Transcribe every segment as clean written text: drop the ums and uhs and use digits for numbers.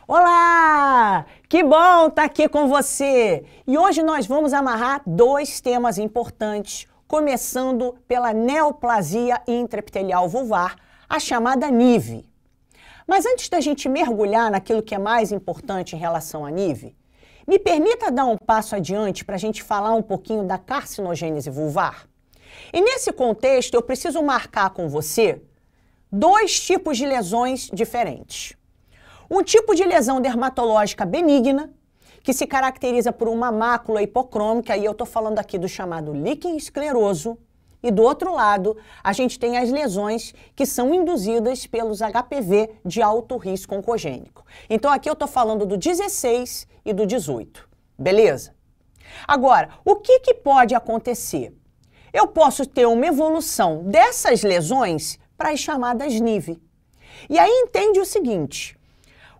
Olá! Que bom estar aqui com você! E hoje nós vamos amarrar dois temas importantes, começando pela neoplasia intraepitelial vulvar, a chamada NIV. Mas antes da gente mergulhar naquilo que é mais importante em relação à NIV, me permita dar um passo adiante para a gente falar um pouquinho da carcinogênese vulvar. E nesse contexto eu preciso marcar com você dois tipos de lesões diferentes. Um tipo de lesão dermatológica benigna, que se caracteriza por uma mácula hipocrômica, e eu estou falando aqui do chamado líquen escleroso, e do outro lado, a gente tem as lesões que são induzidas pelos HPV de alto risco oncogênico. Então aqui eu estou falando do 16 e do 18, beleza? Agora, o que pode acontecer? Eu posso ter uma evolução dessas lesões para as chamadas NIV. E aí entende o seguinte: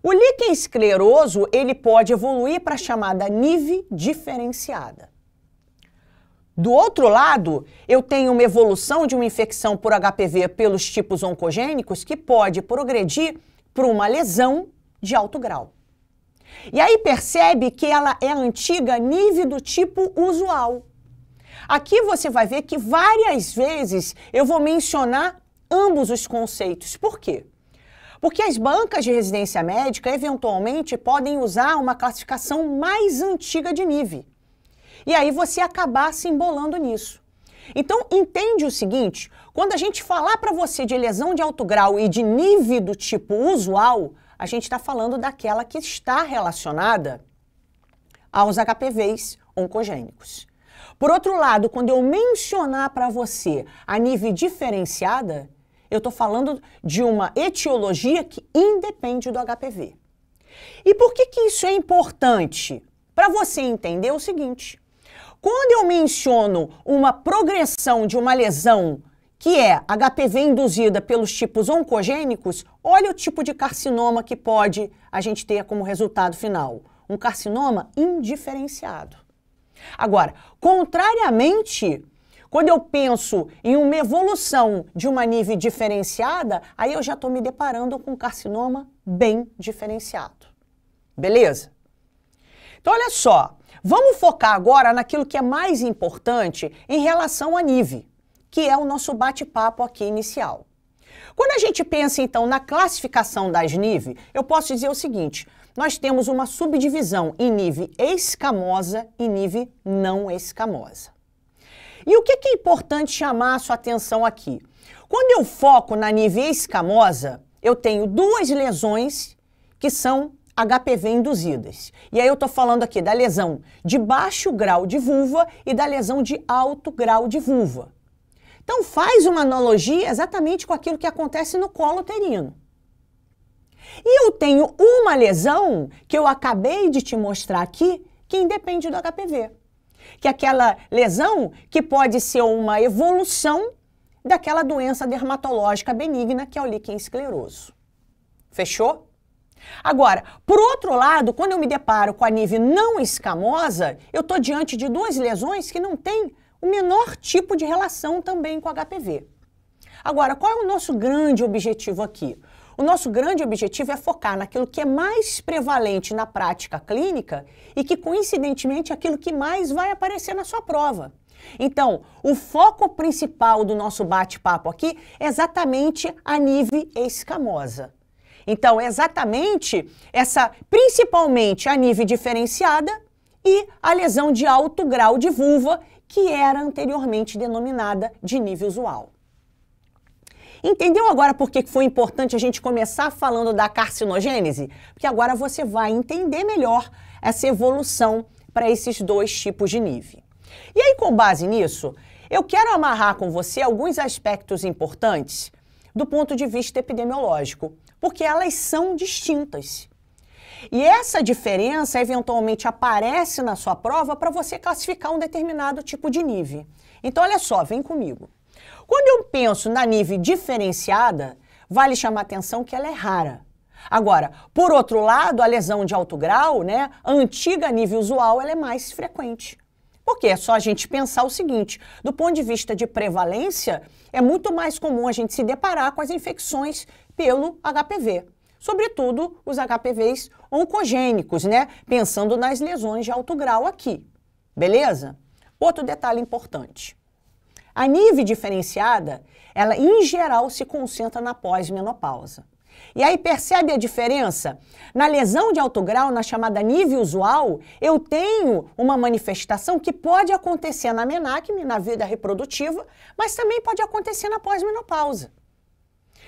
o líquen escleroso, ele pode evoluir para a chamada NIV diferenciada. Do outro lado, eu tenho uma evolução de uma infecção por HPV pelos tipos oncogênicos que pode progredir para uma lesão de alto grau. E aí percebe que ela é a antiga NIV do tipo usual. Aqui você vai ver que várias vezes eu vou mencionar ambos os conceitos. Por quê? Porque as bancas de residência médica, eventualmente, podem usar uma classificação mais antiga de NIV. E aí você acabar se embolando nisso. Então, entende o seguinte: quando a gente falar para você de lesão de alto grau e de NIV do tipo usual, a gente está falando daquela que está relacionada aos HPVs oncogênicos. Por outro lado, quando eu mencionar para você a NIV diferenciada, eu estou falando de uma etiologia que independe do HPV. E por que isso é importante? Para você entender o seguinte: quando eu menciono uma progressão de uma lesão que é HPV induzida pelos tipos oncogênicos, olha o tipo de carcinoma que pode a gente ter como resultado final. Um carcinoma indiferenciado. Agora, contrariamente, quando eu penso em uma evolução de uma NIV diferenciada, aí eu já estou me deparando com um carcinoma bem diferenciado. Beleza? Então, olha só, vamos focar agora naquilo que é mais importante em relação à NIV, que é o nosso bate-papo aqui inicial. Quando a gente pensa, então, na classificação das NIV, eu posso dizer o seguinte: nós temos uma subdivisão em NIV escamosa e NIV não escamosa. E o que é importante chamar a sua atenção aqui? Quando eu foco na NIV escamosa, eu tenho duas lesões que são HPV induzidas. E aí eu estou falando aqui da lesão de baixo grau de vulva e da lesão de alto grau de vulva. Então faz uma analogia exatamente com aquilo que acontece no colo uterino. E eu tenho uma lesão que eu acabei de te mostrar aqui que independe do HPV. Que é aquela lesão que pode ser uma evolução daquela doença dermatológica benigna que é o líquen escleroso. Fechou? Agora, por outro lado, quando eu me deparo com a NIV não escamosa, eu estou diante de duas lesões que não têm o menor tipo de relação também com HPV. Agora, qual é o nosso grande objetivo aqui? O nosso grande objetivo é focar naquilo que é mais prevalente na prática clínica e que, coincidentemente, é aquilo que mais vai aparecer na sua prova. Então, o foco principal do nosso bate-papo aqui é exatamente a NIV escamosa. Então, é exatamente principalmente a NIV diferenciada e a lesão de alto grau de vulva, que era anteriormente denominada de NIV usual. Entendeu agora por que foi importante a gente começar falando da carcinogênese? Porque agora você vai entender melhor essa evolução para esses dois tipos de NIV. E aí, com base nisso, eu quero amarrar com você alguns aspectos importantes do ponto de vista epidemiológico, porque elas são distintas. E essa diferença eventualmente aparece na sua prova para você classificar um determinado tipo de NIV. Então, olha só, vem comigo. Quando eu penso na NIV diferenciada, vale chamar a atenção que ela é rara. Agora, por outro lado, a lesão de alto grau, né, a antiga NIV usual, ela é mais frequente. Porque é só a gente pensar o seguinte: do ponto de vista de prevalência, é muito mais comum a gente se deparar com as infecções pelo HPV. sobretudo os HPVs oncogênicos, né? Pensando nas lesões de alto grau aqui, beleza? Outro detalhe importante. A NIV diferenciada, ela em geral se concentra na pós-menopausa. E aí percebe a diferença? Na lesão de alto grau, na chamada NIV usual, eu tenho uma manifestação que pode acontecer na menacme, na vida reprodutiva, mas também pode acontecer na pós-menopausa.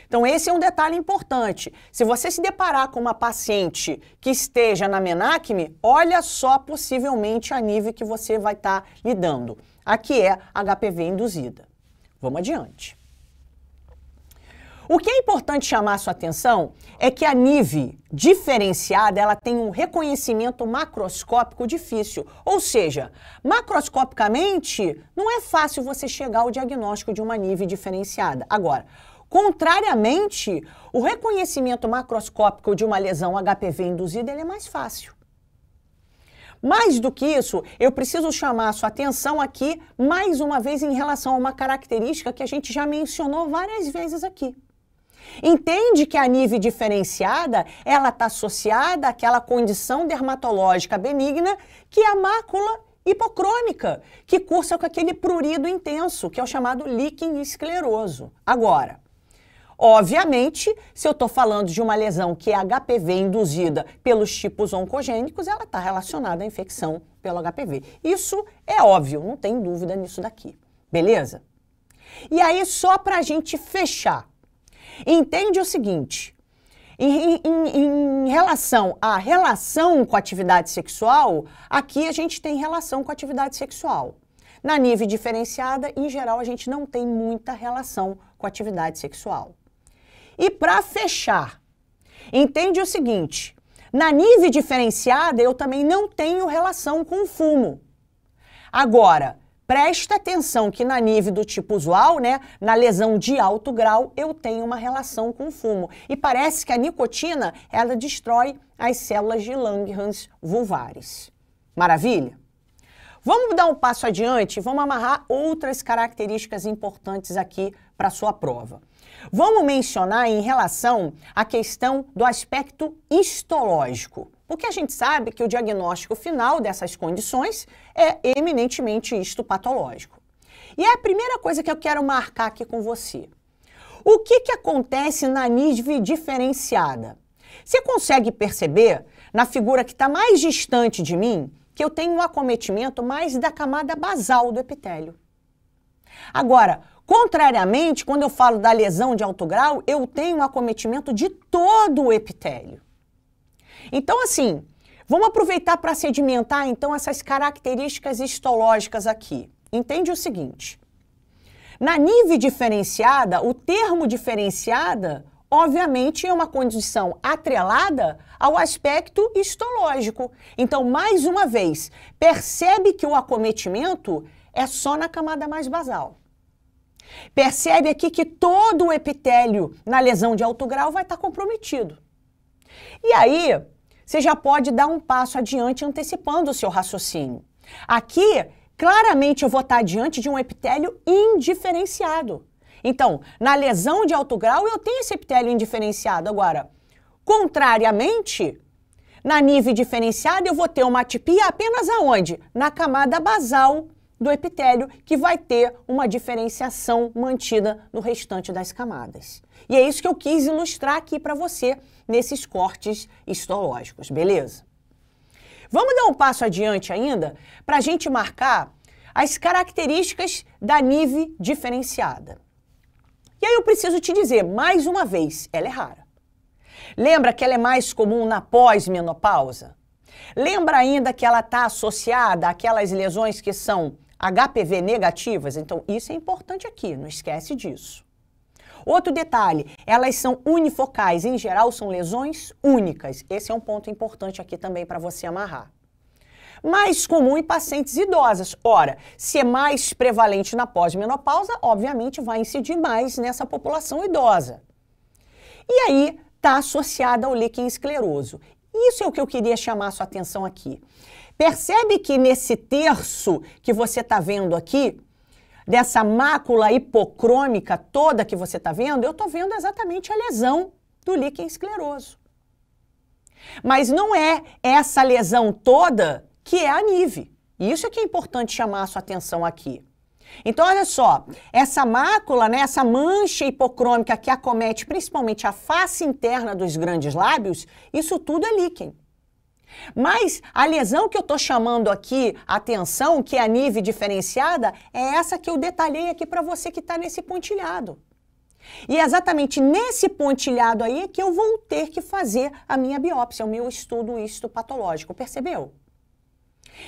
Então esse é um detalhe importante. Se você se deparar com uma paciente que esteja na menacme, olha só possivelmente a NIV que você vai estar lidando. Aqui é HPV induzida. Vamos adiante. O que é importante chamar a sua atenção é que a NIV diferenciada, ela tem um reconhecimento macroscópico difícil, ou seja, macroscopicamente não é fácil você chegar ao diagnóstico de uma NIV diferenciada. Agora, contrariamente, o reconhecimento macroscópico de uma lesão HPV induzida ele é mais fácil. Mais do que isso, eu preciso chamar a sua atenção aqui, mais uma vez, em relação a uma característica que a gente já mencionou várias vezes aqui. Entende que a NIV diferenciada, ela está associada àquela condição dermatológica benigna que é a mácula hipocrômica, que cursa com aquele prurido intenso, que é o chamado líquen escleroso. Agora, obviamente, se eu estou falando de uma lesão que é HPV induzida pelos tipos oncogênicos, ela está relacionada à infecção pelo HPV. Isso é óbvio, não tem dúvida nisso daqui. Beleza? E aí, só para a gente fechar, entende o seguinte, em relação à relação com a atividade sexual, aqui a gente tem relação com a atividade sexual. Na NIV diferenciada, em geral, a gente não tem muita relação com a atividade sexual. E para fechar, entende o seguinte, na NIV diferenciada eu também não tenho relação com o fumo. Agora, presta atenção que na NIV do tipo usual, né, na lesão de alto grau, eu tenho uma relação com o fumo. E parece que a nicotina, ela destrói as células de Langerhans vulvares. Maravilha? Vamos dar um passo adiante e vamos amarrar outras características importantes aqui para a sua prova. Vamos mencionar em relação à questão do aspecto histológico, porque a gente sabe que o diagnóstico final dessas condições é eminentemente histopatológico. E é a primeira coisa que eu quero marcar aqui com você. O que acontece na NIV diferenciada? Você consegue perceber, na figura que está mais distante de mim, que eu tenho um acometimento mais da camada basal do epitélio. Agora, contrariamente, quando eu falo da lesão de alto grau, eu tenho um acometimento de todo o epitélio. Então, assim, vamos aproveitar para sedimentar, então, essas características histológicas aqui. Entende o seguinte, na NIV diferenciada, o termo diferenciada, obviamente, é uma condição atrelada ao aspecto histológico. Então, mais uma vez, percebe que o acometimento é só na camada mais basal. Percebe aqui que todo o epitélio na lesão de alto grau vai estar comprometido. E aí, você já pode dar um passo adiante antecipando o seu raciocínio. Aqui, claramente, eu vou estar diante de um epitélio indiferenciado. Então, na lesão de alto grau, eu tenho esse epitélio indiferenciado. Agora, contrariamente, na NIV diferenciada, eu vou ter uma atipia apenas aonde? Na camada basal do epitélio, que vai ter uma diferenciação mantida no restante das camadas. E é isso que eu quis ilustrar aqui para você nesses cortes histológicos, beleza? Vamos dar um passo adiante ainda para a gente marcar as características da NIV diferenciada. E aí eu preciso te dizer, mais uma vez, ela é rara. Lembra que ela é mais comum na pós-menopausa? Lembra ainda que ela está associada àquelas lesões que são HPV negativas? Então, isso é importante aqui, não esquece disso. Outro detalhe, elas são unifocais, em geral são lesões únicas. Esse é um ponto importante aqui também para você amarrar. Mais comum em pacientes idosas. Ora, se é mais prevalente na pós-menopausa, obviamente vai incidir mais nessa população idosa. E aí, está associada ao líquen escleroso. Isso é o que eu queria chamar a sua atenção aqui. Percebe que nesse terço que você está vendo aqui, dessa mácula hipocrômica toda que você está vendo, eu estou vendo exatamente a lesão do líquen escleroso. Mas não é essa lesão toda que é a NIV. E isso é que é importante chamar a sua atenção aqui. Então, olha só, essa mácula, né, essa mancha hipocrômica que acomete principalmente a face interna dos grandes lábios, isso tudo é líquen. Mas a lesão que eu estou chamando aqui a atenção, que é a NIV diferenciada, é essa que eu detalhei aqui para você que está nesse pontilhado. E é exatamente nesse pontilhado aí que eu vou ter que fazer a minha biópsia, o meu estudo histopatológico, percebeu?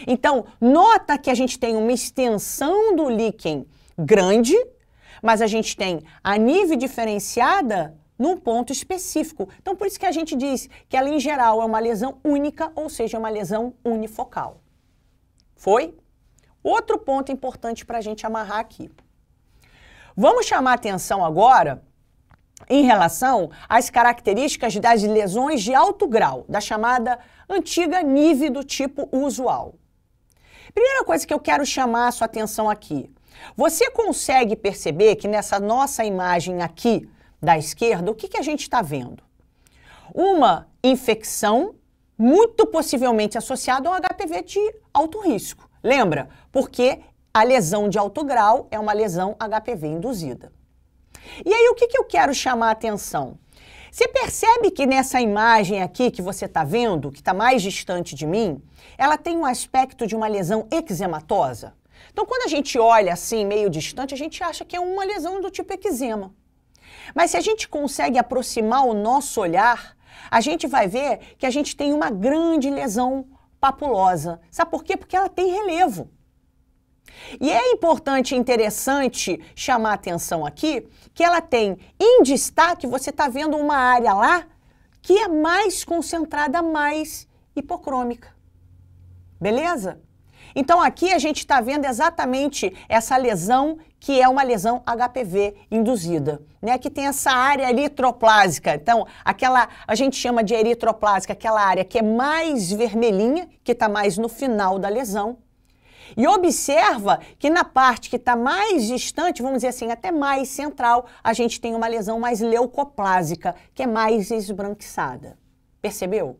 Então, nota que a gente tem uma extensão do líquen grande, mas a gente tem a NIV diferenciada num ponto específico. Então, por isso que a gente diz que ela, em geral, é uma lesão única, ou seja, uma lesão unifocal. Foi? Outro ponto importante para a gente amarrar aqui. Vamos chamar a atenção agora em relação às características das lesões de alto grau, da chamada antiga NIV do tipo usual. Primeira coisa que eu quero chamar a sua atenção aqui. Você consegue perceber que nessa nossa imagem aqui da esquerda, o que a gente está vendo? Uma infecção muito possivelmente associada a um HPV de alto risco. Lembra? Porque a lesão de alto grau é uma lesão HPV induzida. E aí, o que eu quero chamar a atenção? Você percebe que nessa imagem aqui que você está vendo, que está mais distante de mim, ela tem um aspecto de uma lesão eczematosa? Então, quando a gente olha assim, meio distante, a gente acha que é uma lesão do tipo eczema. Mas se a gente consegue aproximar o nosso olhar, a gente vai ver que a gente tem uma grande lesão papulosa. Sabe por quê? Porque ela tem relevo. E é importante e interessante chamar a atenção aqui que ela tem em destaque, você está vendo uma área lá que é mais concentrada, mais hipocrômica. Beleza? Então aqui a gente está vendo exatamente essa lesão que é uma lesão HPV induzida, né? Que tem essa área eritroplásica. Então, a gente chama de eritroplásica, aquela área que é mais vermelhinha, que está mais no final da lesão. E observa que na parte que está mais distante, vamos dizer assim, até mais central, a gente tem uma lesão mais leucoplásica, que é mais esbranquiçada. Percebeu?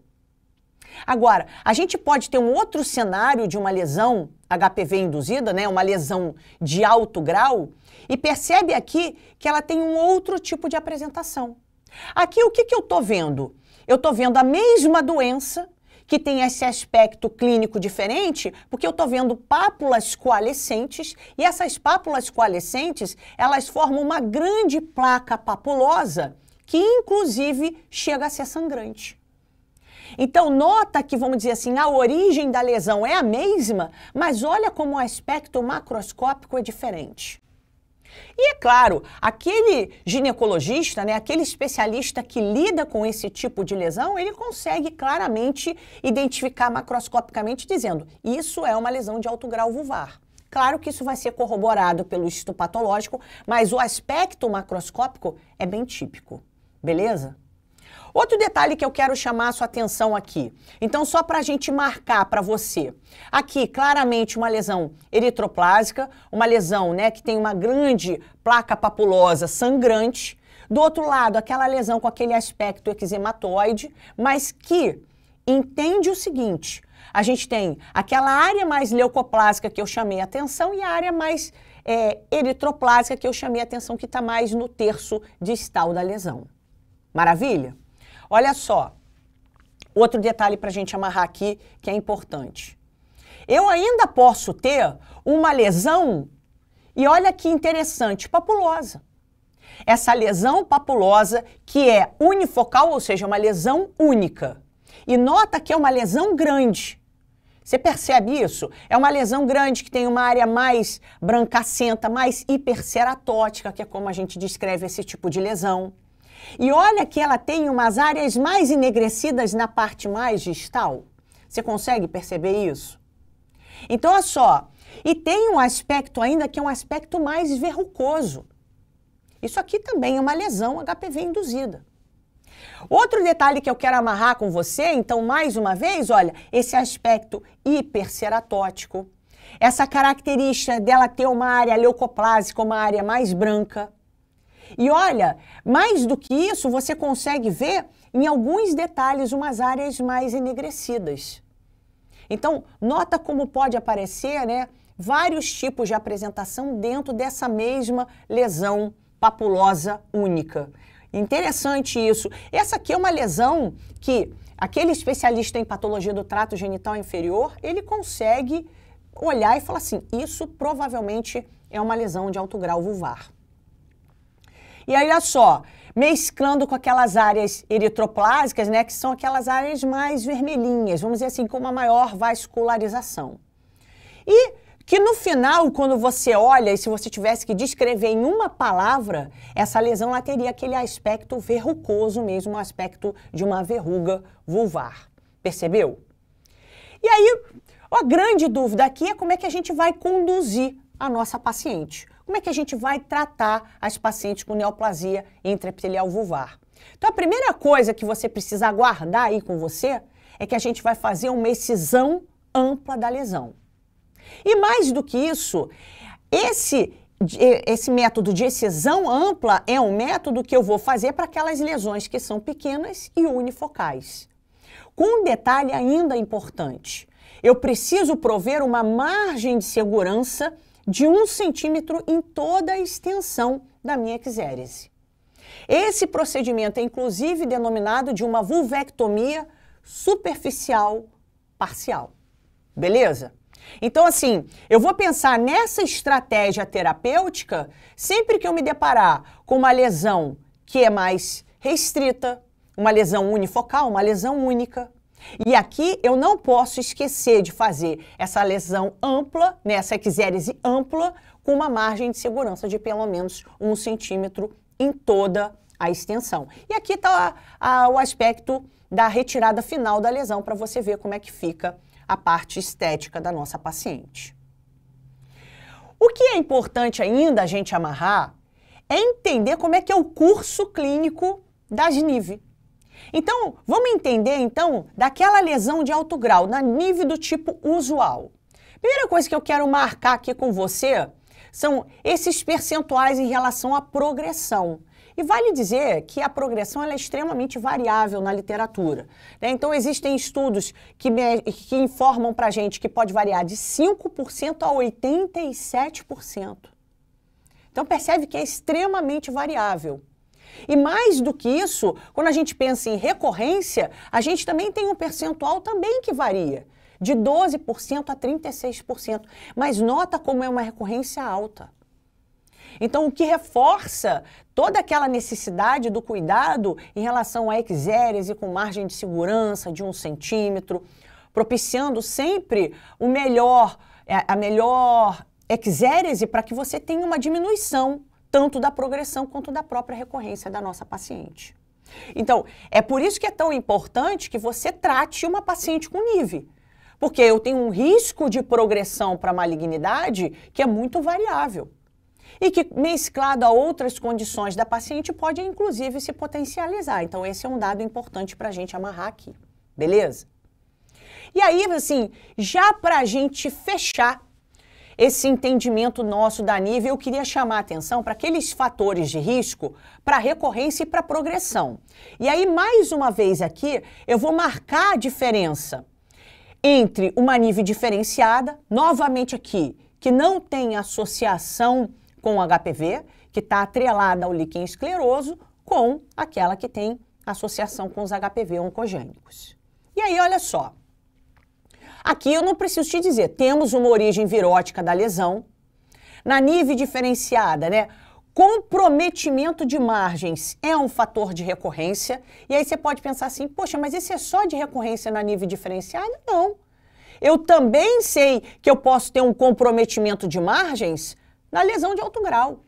Agora, a gente pode ter um outro cenário de uma lesão HPV induzida, né, uma lesão de alto grau, e percebe aqui que ela tem um outro tipo de apresentação. Aqui o que eu estou vendo? Eu estou vendo a mesma doença, que tem esse aspecto clínico diferente, porque eu estou vendo pápulas coalescentes, e essas pápulas coalescentes, elas formam uma grande placa papulosa, que inclusive chega a ser sangrante. Então, nota que, vamos dizer assim, a origem da lesão é a mesma, mas olha como o aspecto macroscópico é diferente. E é claro, aquele ginecologista, né, aquele especialista que lida com esse tipo de lesão, ele consegue claramente identificar macroscopicamente dizendo, isso é uma lesão de alto grau vulvar. Claro que isso vai ser corroborado pelo histopatológico, mas o aspecto macroscópico é bem típico, beleza? Outro detalhe que eu quero chamar a sua atenção aqui. Então, só para a gente marcar para você. Aqui, claramente, uma lesão eritroplásica, uma lesão, né, que tem uma grande placa papulosa sangrante. Do outro lado, aquela lesão com aquele aspecto eczematoide, mas que entende o seguinte, a gente tem aquela área mais leucoplásica que eu chamei a atenção e a área mais eritroplásica que eu chamei a atenção, que está mais no terço distal da lesão. Maravilha? Olha só, outro detalhe para a gente amarrar aqui que é importante. Eu ainda posso ter uma lesão, e olha que interessante, papulosa. Essa lesão papulosa que é unifocal, ou seja, uma lesão única. E nota que é uma lesão grande. Você percebe isso? É uma lesão grande que tem uma área mais brancacenta, mais hiperceratótica, que é como a gente descreve esse tipo de lesão. E olha que ela tem umas áreas mais enegrecidas na parte mais distal. Você consegue perceber isso? Então, olha só. E tem um aspecto ainda que é um aspecto mais verrucoso. Isso aqui também é uma lesão HPV induzida. Outro detalhe que eu quero amarrar com você, então, mais uma vez, olha, esse aspecto hiperceratótico, essa característica dela ter uma área leucoplásica, uma área mais branca. E olha, mais do que isso, você consegue ver em alguns detalhes, umas áreas mais enegrecidas. Então, nota como pode aparecer, né, vários tipos de apresentação dentro dessa mesma lesão papulosa única. Interessante isso. Essa aqui é uma lesão que aquele especialista em patologia do trato genital inferior, ele consegue olhar e falar assim, isso provavelmente é uma lesão de alto grau vulvar. E aí, olha só, mesclando com aquelas áreas eritroplásicas, né, que são aquelas áreas mais vermelhinhas, vamos dizer assim, com uma maior vascularização. E que no final, quando você olha, e se você tivesse que descrever em uma palavra, essa lesão ela teria aquele aspecto verrucoso mesmo, um aspecto de uma verruga vulvar. Percebeu? E aí, a grande dúvida aqui é como é que a gente vai conduzir a nossa paciente. Como é que a gente vai tratar as pacientes com neoplasia intraepitelial vulvar? Então, a primeira coisa que você precisa aguardar aí com você é que a gente vai fazer uma excisão ampla da lesão. E mais do que isso, esse método de excisão ampla é um método que eu vou fazer para aquelas lesões que são pequenas e unifocais. Com um detalhe ainda importante, eu preciso prover uma margem de segurança de 1 centímetro em toda a extensão da minha eczérese. Esse procedimento é inclusive denominado de uma vulvectomia superficial parcial. Beleza? Então, assim, eu vou pensar nessa estratégia terapêutica sempre que eu me deparar com uma lesão que é mais restrita, uma lesão unifocal, uma lesão única. E aqui eu não posso esquecer de fazer essa lesão ampla, né, essa eczérese ampla, com uma margem de segurança de pelo menos 1 centímetro em toda a extensão. E aqui está o aspecto da retirada final da lesão, para você ver como é que fica a parte estética da nossa paciente. O que é importante ainda a gente amarrar é entender como é que é o curso clínico da NIV. Então, vamos entender, então, daquela lesão de alto grau, na NIV do tipo usual. Primeira coisa que eu quero marcar aqui com você são esses percentuais em relação à progressão. E vale dizer que a progressão ela é extremamente variável na literatura, né? Então, existem estudos que informam para a gente que pode variar de 5% a 87%. Então, percebe que é extremamente variável. E mais do que isso, quando a gente pensa em recorrência, a gente também tem um percentual também que varia, de 12% a 36%. Mas nota como é uma recorrência alta. Então, o que reforça toda aquela necessidade do cuidado em relação à eczérese com margem de segurança de 1 centímetro, propiciando sempre a melhor eczérese para que você tenha uma diminuição tanto da progressão quanto da própria recorrência da nossa paciente. Então, é por isso que é tão importante que você trate uma paciente com NIV, porque eu tenho um risco de progressão para malignidade que é muito variável e que, mesclado a outras condições da paciente, pode, inclusive, se potencializar. Então, esse é um dado importante para a gente amarrar aqui, beleza? E aí, assim, já para a gente fechar esse entendimento nosso da NIV, eu queria chamar a atenção para aqueles fatores de risco para recorrência e para progressão. E aí, mais uma vez aqui, eu vou marcar a diferença entre uma NIV diferenciada, novamente aqui, que não tem associação com o HPV, que está atrelada ao líquen escleroso, com aquela que tem associação com os HPV oncogênicos. E aí, olha só. Aqui eu não preciso te dizer, temos uma origem virótica da lesão. Na NIV diferenciada, né? Comprometimento de margens é um fator de recorrência. E aí você pode pensar assim, poxa, mas isso é só de recorrência na NIV diferenciada? Não. Eu também sei que eu posso ter um comprometimento de margens na lesão de alto grau.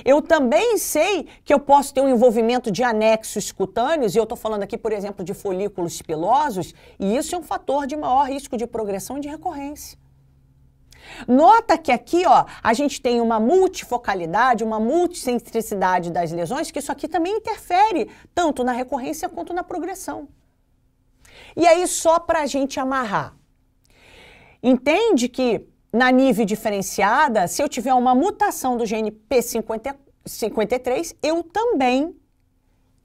Eu também sei que eu posso ter um envolvimento de anexos cutâneos, e eu estou falando aqui, por exemplo, de folículos pilosos, e isso é um fator de maior risco de progressão e de recorrência. Nota que aqui, ó, a gente tem uma multifocalidade, uma multicentricidade das lesões, que isso aqui também interfere tanto na recorrência quanto na progressão. E aí, só para a gente amarrar. Entende que na NIV diferenciada, se eu tiver uma mutação do gene P53, eu também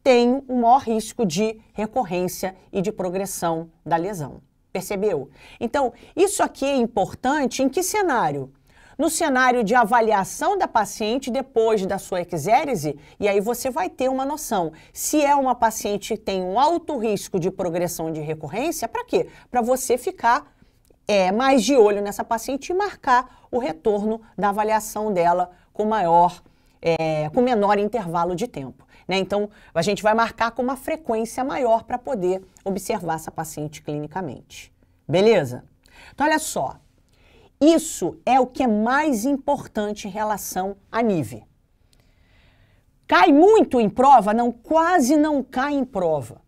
tenho um maior risco de recorrência e de progressão da lesão. Percebeu? Então, isso aqui é importante em que cenário? No cenário de avaliação da paciente depois da sua exérese, e aí você vai ter uma noção. Se é uma paciente que tem um alto risco de progressão de recorrência, para quê? Para você ficar mais de olho nessa paciente e marcar o retorno da avaliação dela com menor intervalo de tempo. Né? Então, a gente vai marcar com uma frequência maior para poder observar essa paciente clinicamente. Beleza? Então, olha só. Isso é o que é mais importante em relação à NIV. Cai muito em prova? Não, quase não cai em prova.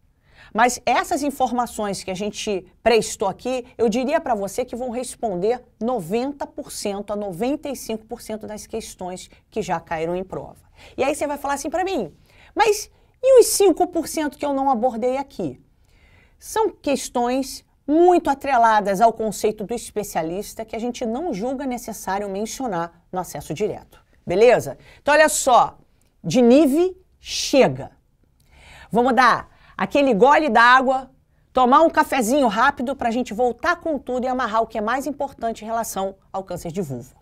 Mas essas informações que a gente prestou aqui, eu diria para você que vão responder 90% a 95% das questões que já caíram em prova. E aí você vai falar assim para mim, mas e os 5% que eu não abordei aqui? São questões muito atreladas ao conceito do especialista que a gente não julga necessário mencionar no acesso direto. Beleza? Então, olha só, de NIV chega. Vamos dar aquele gole d'água, tomar um cafezinho rápido para a gente voltar com tudo e amarrar o que é mais importante em relação ao câncer de vulva.